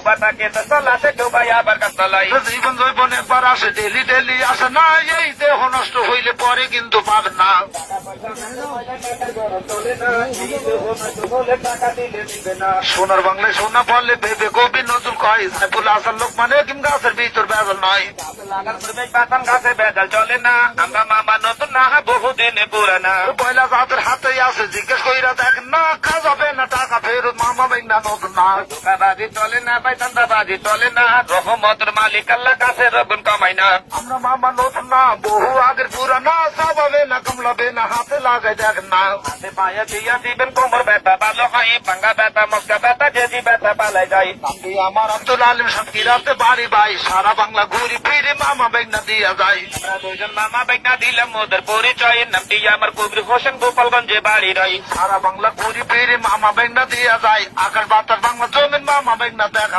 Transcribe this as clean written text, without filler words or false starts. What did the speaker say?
বাতাকে চলাতে ডুবাই আবার কাতলাই জীবন জৈবন একবার আসে ডেলি ডেলি আসে না এই দেহ নষ্ট হইলে পরে কিন্তু পাবে না সোনার বাংলায় সোনা ফলে ভেবে কবি নতুন কয় সাইফুল আসার লোক মানে কিম গাছের ভিতর বেজাল নয় পাতান গাছে বেজাল চলে না আমরা মামা নতুন না বহুদিনে পুরানা পয়লা জাতের হাতে আছে জিজ্ঞেস কইরা দেখ না কাজ হবে না টাকা ফেরত মামা বেগনা নতুন না বাজি চলে না ভাই বাজি চলে না রহমতের মালিক আল্লাহ কাছে রগুন কামাই না আমরা মামা নতুন না বহু আগের পুরানা সব হবে না কমলাবে না হাতে লাগাই দেখ না হাতে পায়ে দিয়া দিবেন কোমর ব্যথা ভালো হয় ভাঙ্গা ব্যথা মস্কা ব্যথা যেদি ব্যথা পালাই যায় আমার আব্দুল আলিম সাতক্ষীরাতে বাড়ি ভাই সারা বাংলা ঘুরি ফিরে মামা বেগনা দিয়া যায় আমরা দুইজন মামা বেগনা দিলাম ওদের পরিচয় নামটি আমার কবির হোসেন গোপালগঞ্জে বাড়ি রই সারা বাংলা ঘুরি ফিরে মামা বেগনা দিয়া যায় আকাশ বাতাস বাংলা জমিন মামা বেগনা দেখা